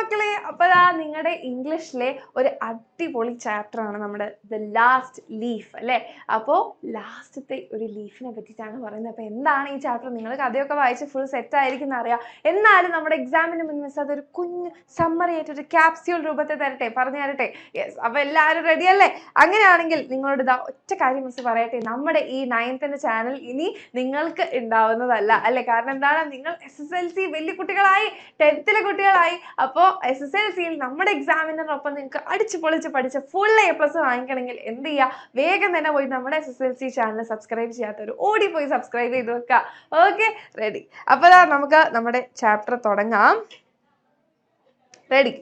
മക്കളെ, അപ്പോഴാ നിങ്ങളുടെ ഇംഗ്ലീഷിലെ ഒരു അടിപൊളി ചാപ്റ്റർ ആണ് നമ്മുടെ ദ ലാസ്റ്റ് ലീഫ് അല്ലേ. അപ്പോൾ ലാസ്റ്റത്തെ ഒരു ലീഫിനെ പറ്റിയിട്ടാണ് പറയുന്നത്. അപ്പോൾ എന്താണ് ഈ ചാപ്റ്റർ? നിങ്ങൾ കഥയൊക്കെ വായിച്ച് ഫുൾ സെറ്റ് ആയിരിക്കും എന്നറിയാം. എന്നാലും നമ്മുടെ എക്സാമിന് മുൻപ് അതൊരു കുഞ്ഞ് സമ്മറി ആയിട്ട് ഒരു ക്യാപ്സ്യൂൾ രൂപത്തിൽ തരട്ടെ, പറഞ്ഞു തരട്ടെ. യെസ്, അപ്പോൾ എല്ലാവരും റെഡി അല്ലേ? അങ്ങനെയാണെങ്കിൽ നിങ്ങളോട് ഇതാ ഒറ്റ കാര്യം മിസ് പറയട്ടെ, നമ്മുടെ ഈ 9th ചാനൽ ഇനി നിങ്ങൾക്ക് ഉണ്ടാവുന്നതല്ല അല്ലേ. കാരണം എന്താണ്, നിങ്ങൾ SSLC വലിയ കുട്ടികളായി, 10th കുട്ടികളായി. അപ്പോൾ SSLCയിൽ നമ്മുടെ എക്സാമിനൊപ്പം നിങ്ങൾക്ക് അടിച്ചു പൊളിച്ച് പഠിച്ച് ഫുൾ A+ വാങ്ങിക്കണമെങ്കിൽ എന്ത് ചെയ്യുക? വേഗം തന്നെ പോയി നമ്മുടെ SSLC ചാനൽ സബ്സ്ക്രൈബ് ചെയ്യാത്തവർ ഓടിപ്പോയി സബ്സ്ക്രൈബ് ചെയ്ത് വെക്കുക. Okay, ready? അപ്പോൾ നമുക്ക് നമ്മുടെ ചാപ്റ്റർ തുടങ്ങാം. റെഡി?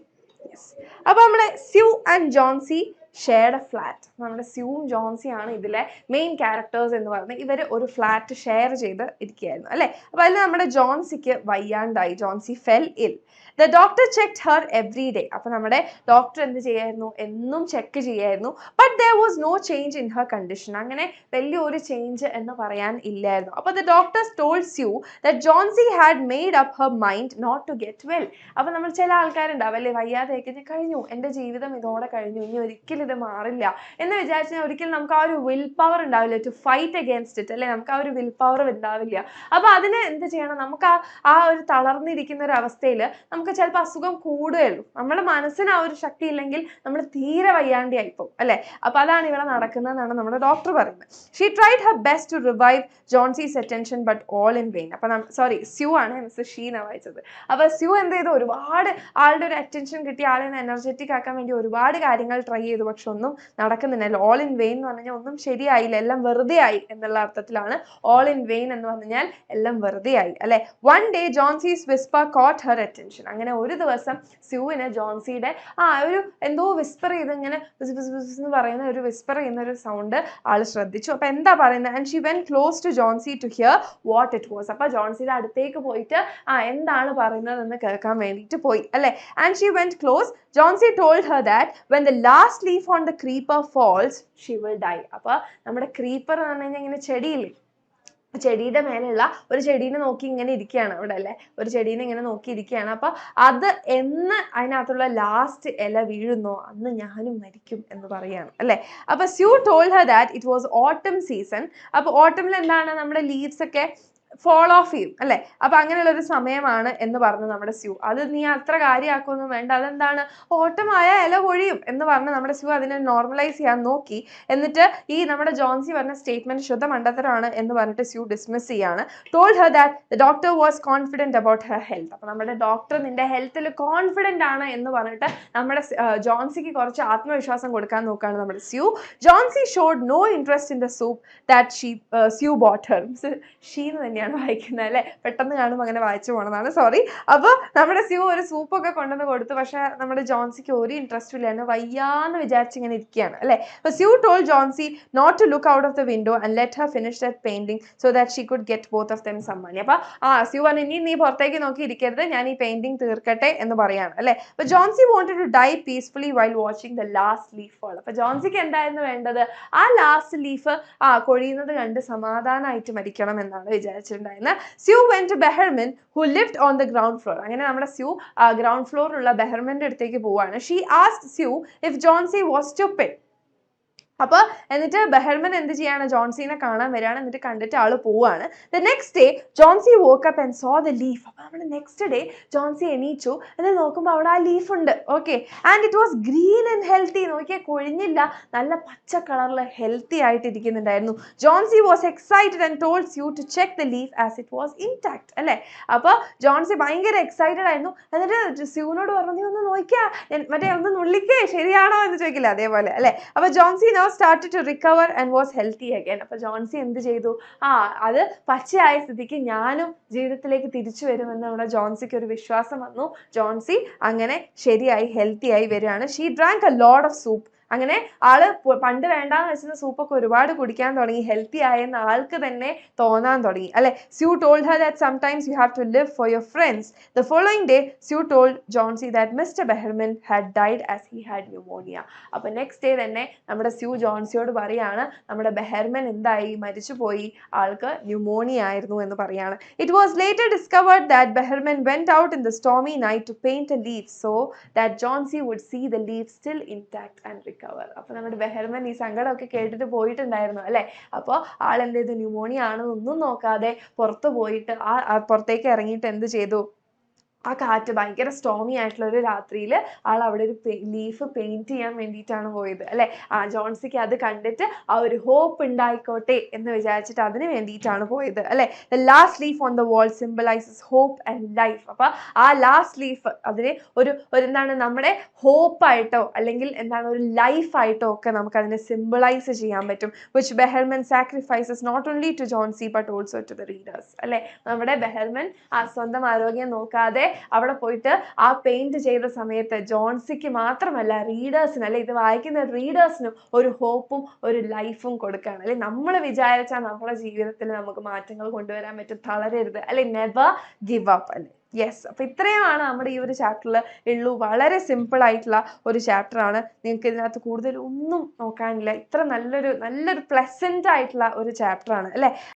യെസ്. അപ്പോൾ നമ്മുടെ sue and Johnsy shared A flat. നമ്മുടെ സ്യൂവും ജോൺസിയാണ് ഇതിലെ മെയിൻ ക്യാരക്ടേഴ്സ് എന്ന് പറയുന്നത്. ഇവർ ഒരു ഫ്ലാറ്റ് ഷെയർ ചെയ്ത് ഇരിക്കുകയായിരുന്നു അല്ലേ. അപ്പോൾ അതിൽ നമ്മുടെ ജോൺസിക്ക് വയ്യാണ്ടായി. Johnsy fell ill. The doctor checked her every day. അപ്പോൾ നമ്മുടെ ഡോക്ടർ എന്ത് ചെയ്യായിരുന്നു? എന്നും ചെക്ക് ചെയ്യായിരുന്നു. But there was no change in her condition. അങ്ങനെ വലിയൊരു ചേഞ്ച് എന്ന് പറയാൻ ഇല്ലായിരുന്നു. അപ്പോൾ the doctor told Sue that Johnsy had made up her mind not to get well. അപ്പോൾ നമ്മൾ ചില ആൾക്കാരുണ്ടാവും അല്ലേ, വയ്യാതെയൊക്കെ കഴിഞ്ഞു, എൻ്റെ ജീവിതം ഇതോടെ കഴിഞ്ഞു, ഇനി ഒരിക്കലും ഇത് മാറില്ല എന്ന് വിചാരിച്ചാൽ ഒരിക്കലും നമുക്ക് ആ ഒരു വിൽ പവർ ഉണ്ടാവില്ല ടു ഫൈറ്റ് അഗേൻസ്റ്റ് ഇറ്റ് അല്ലേ. നമുക്ക് ആ ഒരു വിൽ പവർ ഉണ്ടാവില്ല. അപ്പോൾ അതിന് എന്ത് ചെയ്യണം? നമുക്ക് ആ ഒരു തളർന്നിരിക്കുന്ന ഒരു അവസ്ഥയിൽ നമുക്ക് ചിലപ്പോൾ അസുഖം കൂടുകയുള്ളൂ. നമ്മുടെ മനസ്സിന് ആ ഒരു ശക്തി ഇല്ലെങ്കിൽ നമ്മൾ തീരെ വയ്യാണ്ടിയായിപ്പോവും അല്ലേ. അപ്പോൾ അതാണ് ഇവിടെ നടക്കുന്നതെന്നാണ് നമ്മുടെ ഡോക്ടർ പറയുന്നത്. She tried her best to revive Johnsy's attention but all in vain. അപ്പോൾ സോറി, സ്യൂ ആണ്, മിസ് ഷീന വായിച്ചത്. അപ്പോൾ സ്യൂ എന്ത് ചെയ്തു? ഒരുപാട് ആളുടെ ഒരു അറ്റൻഷൻ കിട്ടി, ആളെ എനർജറ്റിക് ആക്കാൻ വേണ്ടി ഒരുപാട് കാര്യങ്ങൾ ട്രൈ ചെയ്തു. പക്ഷെ ഒന്നും നടക്കുന്നില്ല. ഓൾ ഇൻ വെയിൻ എന്ന് പറഞ്ഞാൽ ഒന്നും ശരിയായില്ല, എല്ലാം വെറുതെ ആയി എന്നുള്ള അർത്ഥത്തിലാണ് ഓൾ ഇൻ വെയിൻ എന്ന് പറഞ്ഞാൽ എല്ലാം വെറുതെ ആയി അല്ലെ. One day Johnsy's whisper caught her attention. അങ്ങനെ ഒരു ദിവസം സ്യൂവിന് ജോൺസിയുടെ ഒരു എന്തോ വിസ്പർ ചെയ്ത് ഇങ്ങനെ എന്ന് പറയുന്ന ഒരു വിസ്പർ ചെയ്യുന്ന ഒരു സൗണ്ട് ആൾ ശ്രദ്ധിച്ചു. അപ്പൊ എന്താ പറയുന്നത്? And she went close to Johnsy to hear what it was. അപ്പൊ ജോൺസിയുടെ അടുത്തേക്ക് പോയിട്ട് എന്താണ് പറയുന്നത് എന്ന് കേൾക്കാൻ വേണ്ടിയിട്ട് പോയി അല്ലെ. And she went close. Johnsy told her that when the last leaf on the creeper falls she will die. അപ്പോൾ നമ്മുടെ ക്രീപ്പർ എന്ന് പറഞ്ഞു കഴിഞ്ഞാൽ ഇങ്ങനെ ചെടിയില്ലേ, ചെടിയുടെ മേലെയുള്ള ഒരു ചെടീനെ നോക്കി ഇങ്ങനെ ഇരിക്കുകയാണ് അവിടെ അല്ലേ. ഒരു ചെടീനെ ഇങ്ങനെ നോക്കി ഇരിക്കുകയാണ്. അപ്പൊ അത് എന്ന് അതിനകത്തുള്ള ലാസ്റ്റ് ഇല വീഴുന്നോ അന്ന് ഞാനും മരിക്കും എന്ന് പറയാണ് അല്ലെ. അപ്പൊ sue told her that it was ഓട്ടം സീസൺ. അപ്പൊ ഓട്ടമിൽ എന്താണ്, നമ്മുടെ ലീവ്സ് ഒക്കെ ഫോൾ ഓഫ് ചെയ്യും അല്ലെ. അപ്പൊ അങ്ങനെയുള്ള ഒരു സമയമാണ് എന്ന് പറഞ്ഞു നമ്മുടെ സ്യൂ. അത് നീ അത്ര കാര്യമാക്കൊന്നും വേണ്ട, അതെന്താണ്, ഓട്ടമായ ഇല കൊഴിയും എന്ന് പറഞ്ഞ് നമ്മുടെ സ്യൂ അതിനെ നോർമലൈസ് ചെയ്യാൻ നോക്കി. എന്നിട്ട് ഈ നമ്മുടെ ജോൺസി പറഞ്ഞ സ്റ്റേറ്റ്മെന്റ് ശുദ്ധ മണ്ടത്തരമാണ് എന്ന് പറഞ്ഞിട്ട് സ്യൂ ഡിസ്മിസ് ചെയ്യാണ്. Told her that the doctor was confident about Har health. അപ്പൊ നമ്മുടെ ഡോക്ടർ നിന്റെ ഹെൽത്തിൽ കോൺഫിഡന്റ് ആണ് എന്ന് പറഞ്ഞിട്ട് നമ്മുടെ ജോൺസിക്ക് കുറച്ച് ആത്മവിശ്വാസം കൊടുക്കാൻ നോക്കുകയാണ് നമ്മുടെ Sue. Johnsy showed no interest in the soup that Sue bought her. ഷീന്ന് തന്നെയാണ് വായിക്കുന്നത് അല്ലെ, പെട്ടെന്ന് കാണുമ്പോൾ അങ്ങനെ വായിച്ചു പോണതാണ്, സോറി. അപ്പോൾ നമ്മുടെ സ്യൂ ഒരു സൂപ്പൊക്കെ കൊണ്ടുവന്ന് കൊടുത്തു. പക്ഷെ നമ്മുടെ ജോൺസിക്ക് ഒരു ഇൻട്രസ്റ്റും ഇല്ല, എന്നെ വയ്യാന്ന് വിചാരിച്ച് ഇങ്ങനെ ഇരിക്കുകയാണ് അല്ലെ. അപ്പോൾ Sue told Johnsy not to look out of the window and let her finish that painting so that she could get both of them some money. അപ്പോൾ സ്യൂ പറഞ്ഞു, ഇനി നീ പുറത്തേക്ക് നോക്കി ഇരിക്കരുത്, ഞാൻ ഈ പെയിന്റിംഗ് തീർക്കട്ടെ എന്ന് പറയാണ് അല്ലെ. അപ്പോൾ Johnsy wanted to die peacefully while watching the last leaf fall. അപ്പോൾ ജോൺസിക്ക് എന്തായിരുന്നു വേണ്ടത്? ആ ലാസ്റ്റ് ലീഫ് കൊഴിയുന്നത് കണ്ട് സമാധാനമായിട്ട് മരിക്കണം എന്നാണ് വിചാരിച്ചിട്ടുണ്ടായിരുന്നത്. Sue went to Behrman who lived on the ground floor. അങ്ങനെ നമ്മുടെ സ്യൂ ഗ്രൗണ്ട് ഫ്ലോറിലുള്ള ബെഹർമന്റെ അടുത്തേക്ക് പോവാണ്. She asked Sue if Johnsy was stupid. അപ്പോൾ എന്നിട്ട് ബെഹർമൻ എന്ത് ചെയ്യാണ്? ജോൺസിനെ കാണാൻ വരികയാണ്. എന്നിട്ട് കണ്ടിട്ട് ആള് പോവാണ്. The next day Johnsy woke up and saw the leaf. അപ്പോൾ നമ്മുടെ നെക്സ്റ്റ് ഡേ ജോൺസി എണീച്ചു. എന്നിട്ട് നോക്കുമ്പോൾ അവിടെ ആ ലീഫ് ഉണ്ട്. Okay, and it was green and healthy. നോക്കിയാൽ കൊഴിഞ്ഞില്ല, നല്ല പച്ച കളറിൽ ഹെൽത്തി ആയിട്ട് ഇരിക്കുന്നുണ്ടായിരുന്നു. Johnsy was excited and told Sue to check the leaf as it was intact അല്ലേ. അപ്പോൾ ജോൺസി ഭയങ്കര എക്സൈറ്റഡ് ആയിരുന്നു. എന്നിട്ട് സ്യൂവിനോട് പറഞ്ഞു, നീ ഒന്ന് നോക്കിയാ, മറ്റേ ഒന്ന് നുള്ളിക്കേ, ശരിയാണോ എന്ന് ചോദിക്കില്ല, അതേപോലെ അല്ലേ. അപ്പോൾ Johnsy started to recover and was healthy again. അപ്പോൾ ജോൺസി എന്ത് ചെയ്തു? അത് പച്ചയായ സ്ഥിതിക്ക് ഞാനും ജീവിതത്തിലേക്ക് തിരിച്ചു വരുമെന്ന് നമ്മുടെ ജോൺസിക്ക് ഒരു വിശ്വാസം വന്നു. ജോൺസി അങ്ങനെ ശരിയായി ഹെൽത്തി ആയി വരികയാണ്. She drank a lot of soup അങ്ങനെ ആള് പണ്ട് വേണ്ടാന്ന് വെച്ചിരുന്ന സൂപ്പൊക്കെ ഒരുപാട് കുടിക്കാൻ തുടങ്ങി, ഹെൽത്തി ആയെന്ന് ആൾക്ക് തന്നെ തോന്നാൻ തുടങ്ങി അല്ലെ. Sue told her that sometimes you have to live for your friends. The following day, Sue told Johnsy that Mr. Behrman had died as he had pneumonia. അപ്പോൾ നെക്സ്റ്റ് ഡേ തന്നെ നമ്മുടെ സ്യൂ ജോൺസിയോട് പറയാണ് നമ്മുടെ ബെഹർമൻ എന്തായി, മരിച്ചുപോയി, ആൾക്ക് ന്യൂമോണിയ ആയിരുന്നു എന്ന് പറയാണ്. It was later discovered that Behrman went out in the stormy night to paint a leaf so that Johnsy would see the leaf still intact and recover. അപ്പോൾ നമ്മുടെ ബെഹർമൻ ഈ സങ്കടമൊക്കെ കേട്ടിട്ട് പോയിട്ടുണ്ടായിരുന്നു അല്ലെ. അപ്പോൾ ആൾ എന്ത് ചെയ്തു, ന്യൂമോണിയ ആണെന്നൊന്നും നോക്കാതെ പുറത്തു പോയിട്ട് പുറത്തേക്ക് ഇറങ്ങിയിട്ട് എന്ത് ചെയ്തു, ആ കാറ്റ് ഭയങ്കര സ്റ്റോമി ആയിട്ടുള്ള ഒരു രാത്രിയിൽ ആൾ അവിടെ ഒരു ലീഫ് പെയിന്റ് ചെയ്യാൻ വേണ്ടിയിട്ടാണ് പോയത് അല്ലെ. ജോൺസിക്ക് അത് കണ്ടിട്ട് ആ ഒരു ഹോപ്പ് ഉണ്ടായിക്കോട്ടെ എന്ന് വിചാരിച്ചിട്ട് അതിന് വേണ്ടിയിട്ടാണ് പോയത് അല്ലെ. The last leaf on the wall symbolises hope and life. അപ്പൊ ആ ലാസ്റ്റ് ലീഫ് അതിനെ ഒരു എന്താണ് നമ്മുടെ ഹോപ്പായിട്ടോ അല്ലെങ്കിൽ എന്താണ് ഒരു ലൈഫായിട്ടോ ഒക്കെ നമുക്ക് അതിനെ സിംബലൈസ് ചെയ്യാൻ പറ്റും. Which Behrman sacrifices not only to Johnsy but also to the readers അല്ലെ. നമ്മുടെ ബെഹർമൻ സ്വന്തം ആരോഗ്യം നോക്കാതെ അവിടെ പോയിട്ട് ആ പെയിന്റ് ചെയ്ത സമയത്ത് ജോൺസിക്ക് മാത്രമല്ല റീഡേഴ്സിന് അല്ലെ, ഇത് വായിക്കുന്ന റീഡേഴ്സിനും ഒരു ഹോപ്പും ഒരു ലൈഫും കൊടുക്കുകയാണ് അല്ലെ. നമ്മൾ വിചാരിച്ചാൽ നമ്മുടെ ജീവിതത്തിൽ നമുക്ക് മാറ്റങ്ങൾ കൊണ്ടുവരാൻ പറ്റും, തളരരുത് അല്ലെ, നെവർ ഗിവ് അപ്പ് അല്ലെ. യെസ്, അപ്പൊ ഇത്രയുമാണ് നമ്മുടെ ഈ ഒരു ചാപ്റ്ററിൽ ഉള്ളൂ. വളരെ സിമ്പിൾ ആയിട്ടുള്ള ഒരു ചാപ്റ്റർ ആണ്. നിങ്ങൾക്ക് ഇതിനകത്ത് കൂടുതൽ ഒന്നും നോക്കാനില്ല. ഇത്ര നല്ലൊരു പ്ലസന്റ് ആയിട്ടുള്ള ഒരു ചാപ്റ്റർ ആണ് അല്ലെ.